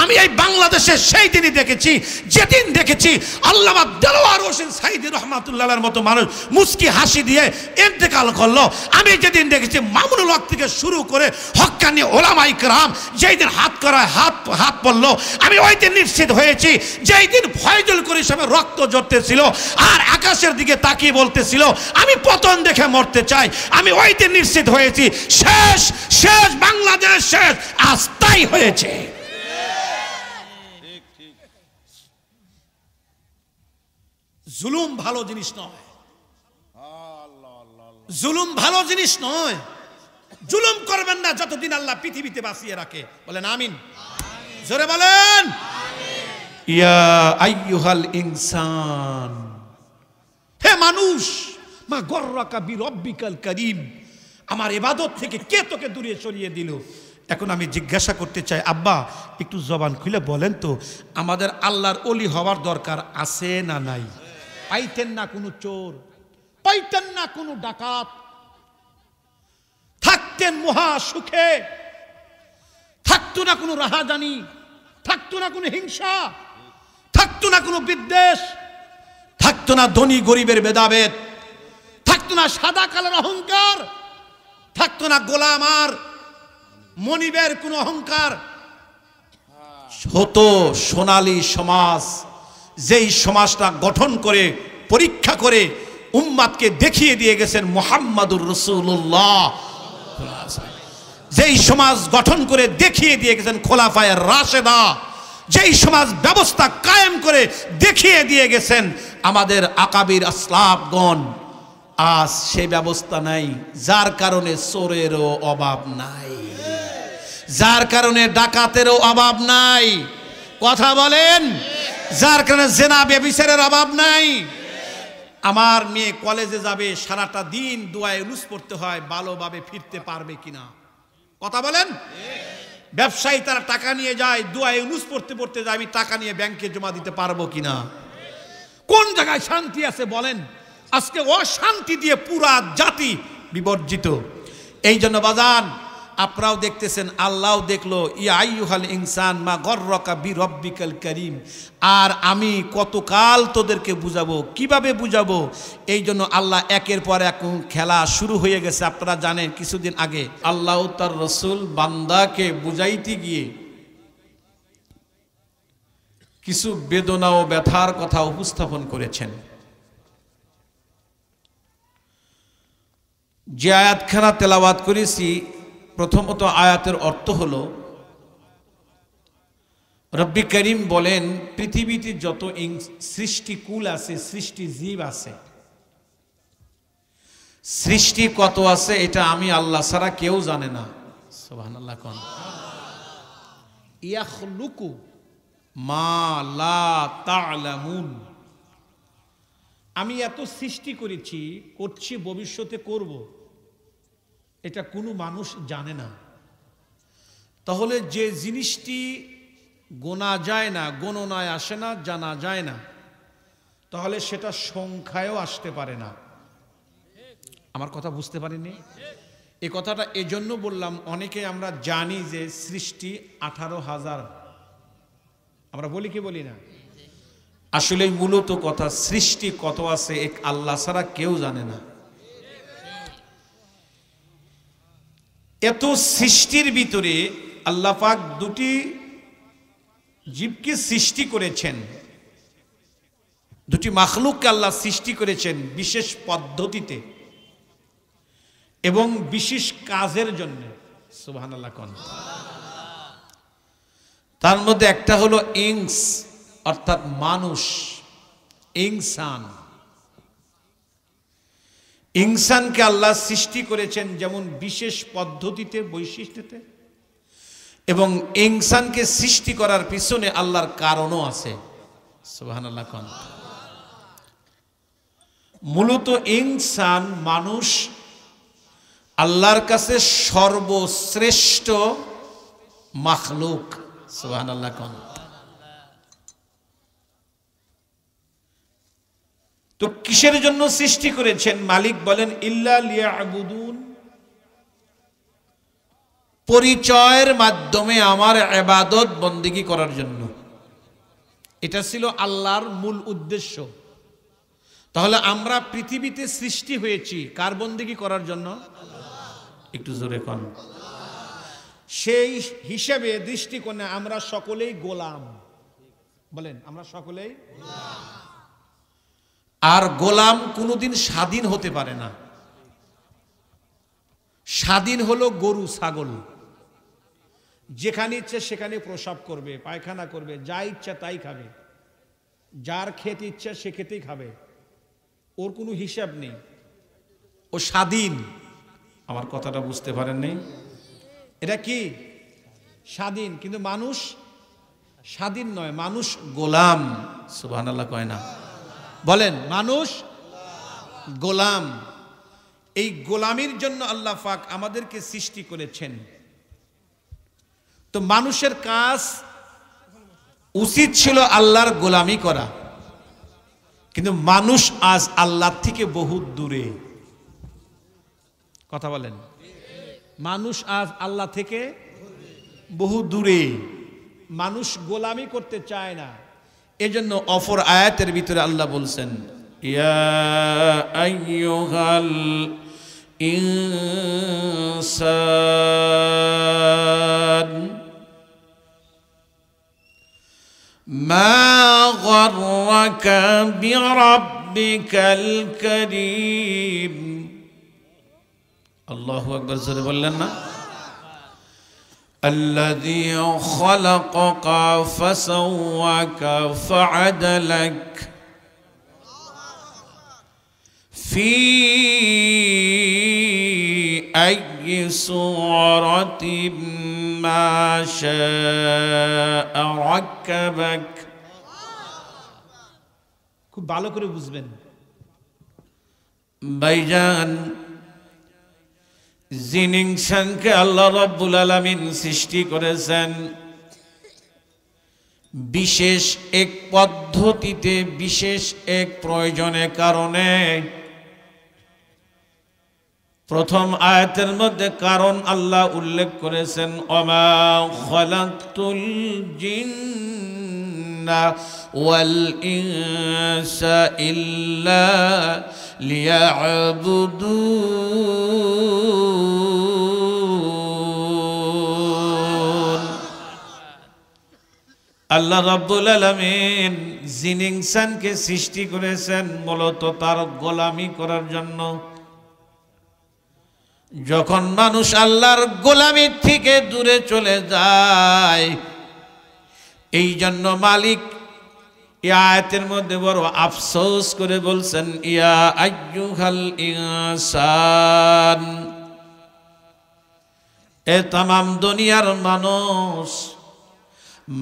আমি এই বাংলাদেশে সেই দিনই দেখেছি যেদিন দেখেছি আল্লামা দেলোয়ার হোসেন সাইদি রহমাতুল্লাহর মতো মানুষ মুস্কি হাসি দিয়ে ইন্তেকাল করলো। আমি যেদিন দেখেছি মামুনুল হক থেকে শুরু করে হক্কানি ওলামায়ে কেরাম যেই দিন হাত করায় হাত পড়লো, আমি ওই দিন নিশ্চিত হয়েছি যেই দিন ফয়জুল করিম সাহেবের রক্ত ঝরতেছিল আর আকাশের দিকে তাকিয়ে বলতেছিল আমি পতন দেখে মরতে চাই, আমি ওই দিন নিশ্চিত হয়েছি শেষ শেষ বাংলাদেশ শেষ আস্তাই হয়েছে। জুলুম ভালো জিনিস নয়, জুলুম ভালো জিনিস নয়। জুলুম করবেন না যতদিন আল্লাহ পৃথিবীতে বাঁচিয়ে রাখে। বলেন আমিন, জোরে বলেন। ইয়া আইয়ুহাল ইনসান, হে মানুষ, মা গর্রাকা বিরব্বিকাল কারীম, আমার ইবাদত থেকে কে তোকে দূরে সরিয়ে দিল? এখন আমি জিজ্ঞাসা করতে চাই, আব্বা একটু জবান খুলে বলেন তো, আমাদের আল্লাহর ওলি হওয়ার দরকার আছে না নাই? পাইতেন না কোনো চোর, পাইতেন না কোনো ডাকাত, থাকতেন মহা সুখে, থাকতো না কোনো রাহাজানি, থাকতো না কোনো হিংসা, থাকতো না কোনো বিদ্বেষ, থাকতো না ধনী গরিবের ভেদাভেদ, থাকতো না সাদা কালোর অহংকার, থাকতো না গোলাম আর মনিবের কোনো অহংকার। হতো সোনালী সমাজ, যেই সমাজটা গঠন করে পরীক্ষা করে উম্মাদকে দেখিয়ে দিয়ে গেছেন মুহাম্মাদুর রাসূলুল্লাহ, যেই সমাজ গঠন করে দেখিয়ে দিয়ে গেছেন খোলাফায়ে রাশেদা, যেই সমাজ ব্যবস্থা কায়েম করে দেখিয়ে দিয়ে গেছেন আমাদের আকাবির আসলাফগণ, আজ সেই ব্যবস্থা নাই। যার কারণে চোরেরও অভাব নাই, যার কারণে ডাকাতেরও অভাব নাই, কথা বলেন, যার কারণে জেনা ব্যভিচারের অভাব নাই। আমার মেয়ে কলেজে যাবে, সারাটা দিন দোয়ায়ে উলুস পড়তে হয়, ভালোভাবে ফিরতে পারবে কিনা, কথা বলেন। ব্যবসায়ী তারা টাকা নিয়ে যায়, দোয়ায়ে উলুস পড়তে পড়তে যায়, আমি টাকা নিয়ে ব্যাংকে জমা দিতে পারবো কিনা। কোন জায়গায় শান্তি আছে বলেন? আজকে অশান্তি দিয়ে পুরা জাতি বিবর্জিত। এই জন্য বাজান আপনারাও দেখতেছেন, আল্লাহও দেখলো, ইয়া আইয়ুহাল ইনসান মা গর্রাকা বিরব্বিকাল কারীম। আর আমি কতকাল তোদেরকে বুঝাবো, কিভাবে বুঝাবো? এই জন্য আল্লাহ একের পর এক খেলা শুরু হয়ে গেছে। আপনারা জানেন কিছুদিন আগে আল্লাহ তার রসুল বান্দাকে বুঝাইতে গিয়ে কিছু বেদনা ও ব্যথার কথা উপস্থাপন করেছেন। যে আয়াতখানা তেলাওয়াত করেছি, প্রথমত আয়াতের অর্থ হলো, রব্বি করিম বলেন পৃথিবীতে যত সৃষ্টিকুল আছে, সৃষ্টি জীব আছে, সৃষ্টি কত আছে এটা আমি আল্লাহ ছাড়া কেউ জানে না। সুবহানাল্লাহ কোন। ইয়াখলুকু মা লা তা'লামুন, আমি এত সৃষ্টি করেছি, করছি, ভবিষ্যতে করব, এটা কোনো মানুষ জানে না। তাহলে যে জিনিসটি গোনা যায় না, গণনায় আসে না, জানা যায় না, তাহলে সেটা সংখ্যায়ও আসতে পারে না। আমার কথা বুঝতে পারেননি? এই কথাটা এজন্য বললাম, অনেকে আমরা জানি যে সৃষ্টি 18,000, আমরা বলি কি বলি না? আসলে মূলত কথা, সৃষ্টি কত আছে এক আল্লাহ ছাড়া কেউ জানে না। এত সৃষ্টির ভিতরে আল্লাহ পাক দুটি জীবকে সৃষ্টি করেছেন, দুটি মাখলুককে আল্লাহ সৃষ্টি করেছেন বিশেষ পদ্ধতিতে এবং বিশেষ কাজের জন্য। সুবহানাল্লাহ কোন। তার মধ্যে একটা হলো ইনস, অর্থাৎ মানুষ, ইনসান। ইনসানকে আল্লাহ সৃষ্টি করেছেন যেমন বিশেষ পদ্ধতিতে, বৈশিষ্ট্যতে, এবং ইনসানকে সৃষ্টি করার পিছনে আল্লাহর কারণও আছে। সুবহানাল্লাহ কোন। মূলত ইনসান, মানুষ, আল্লাহর কাছে সর্বশ্রেষ্ঠ মাখলুক। সুবহানাল্লাহ কোন। তো কিসের জন্য সৃষ্টি করেছেন? মালিক বলেন ইল্লা লিয়াবুদুন, পরিচয়ের মাধ্যমে আমার ইবাদত বন্দেগী করার জন্য। এটা ছিল আল্লাহর মূল উদ্দেশ্য। তাহলে আমরা পৃথিবীতে সৃষ্টি হয়েছি কার বন্দেগী করার জন্য? একটু জোরে কোন। সেই হিসেবে দৃষ্টিকোণে আমরা সকলেই গোলাম। বলেন, আমরা সকলেই। আর গোলাম কোনোদিন স্বাধীন হতে পারে না। স্বাধীন হলো গরু ছাগল, যেখানে ইচ্ছে সেখানে প্রসাব করবে, পায়খানা করবে, যা ইচ্ছা তাই খাবে, যার খেতে ইচ্ছা সে খেতেই খাবে, ওর কোনো হিসাব নেই, ও স্বাধীন। আমার কথাটা বুঝতে পারেন নাই? এটা কি স্বাধীন? কিন্তু মানুষ স্বাধীন নয়, মানুষ গোলাম। সুবহানাল্লাহ কয় না? বলেন, মানুষ গোলাম। এই গোলামির জন্য আল্লাহ পাক আমাদেরকে সৃষ্টি করেছেন। তো মানুষের কাজ উচিত ছিল আল্লাহর গোলামি করা, কিন্তু মানুষ আজ আল্লাহর থেকে বহু দূরে। কথা বলেন, মানুষ আজ আল্লাহ থেকে বহু দূরে। মানুষ গোলামি করতে চায় না। এজন্য অপর আয়াতের ভিতরে আল্লাহ বলছেন, ইয়া আইয়ুহাল ইনসান মা গররাকা বিরাব্বিকাল কারীম। আল্লাহু আকবার, জোরে বললেন না? الذي خلقك فسواك فعدلك في أي صورة ما شاء ركبك। খুব ভালো করে বুঝবেন ভাইজান, জিন ইনসানকে আল্লাহ রাব্বুল আলামিন সৃষ্টি করেছেন বিশেষ এক পদ্ধতিতে, বিশেষ এক প্রয়োজনের কারণে। প্রথম আয়াতের মধ্যে কারণ আল্লাহ উল্লেখ করেছেন, ওমা খালাকতুল জিন্না ওয়াল ইনসা ইল্লা লিয়াবুদুন। আল্লাহ রাব্বুল আলামিন জিন ইনসানকে সৃষ্টি করেছেন মূলত তার গোলামি করার জন্য। যখন মানুষ আল্লাহর গোলামি থেকে দূরে চলে যায়, এই জন্য মালিক এই আয়াতের মধ্যে বড় আফসোস করে বলছেন, ইয়া আইয়ুহাল ইনসান, এ তামাম দুনিয়ার মানুষ,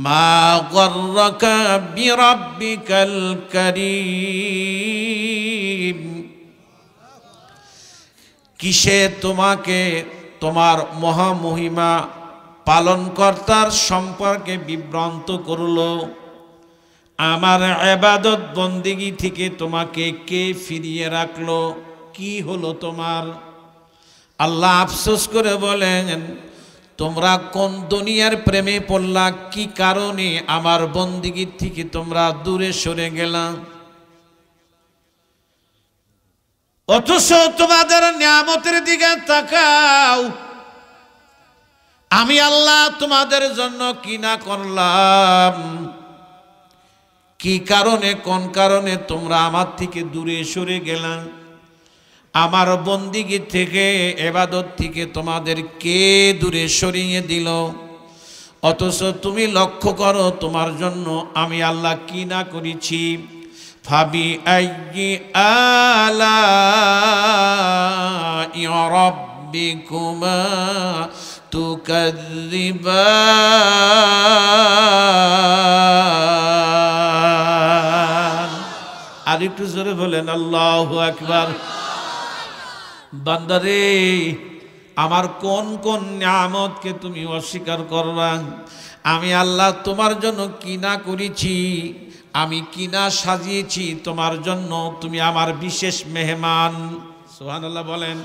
মা গররাকা বিরাব্বিকাল কারীম, কিসে তোমাকে তোমার মহামহিমা পালনকর্তার সম্পর্কে বিভ্রান্ত করলো? আমার ইবাদত বন্দেগী থেকে তোমাকে কে ফিরিয়ে রাখলো? কি হলো তোমার? আল্লাহ আফসোস করে বলেন, তোমরা কোন দুনিয়ার প্রেমে পড়লা? কি কারণে আমার বন্দেগীর থেকে তোমরা দূরে সরে গেলা? অথচ তোমাদের নিয়ামতের দিকে তাকাও, আমি আল্লাহ তোমাদের জন্য কি না করলাম? কি কারণে, কোন কারণে তোমরা আমার থেকে দূরে সরে গেলা? আমার বন্দেগী থেকে, ইবাদত থেকে তোমাদের কে দূরে সরিয়ে দিল? অথচ তুমি লক্ষ্য করো তোমার জন্য আমি আল্লাহ কি না করেছি। ফাবি আইয়ি আলাই রাব্বিকুমা তুকাযযিবান। আর একটু জোরে বলেন আল্লাহু আকবার। বান্দারে, আমার কোন কোন নিয়ামতকে তুমি অস্বীকার করবা? আমি আল্লাহ তোমার জন্য কি না করেছি, আমি কি না সাজিয়েছি তোমার জন্য? তুমি আমার বিশেষ মেহমান। সুবহানাল্লাহ বলেন।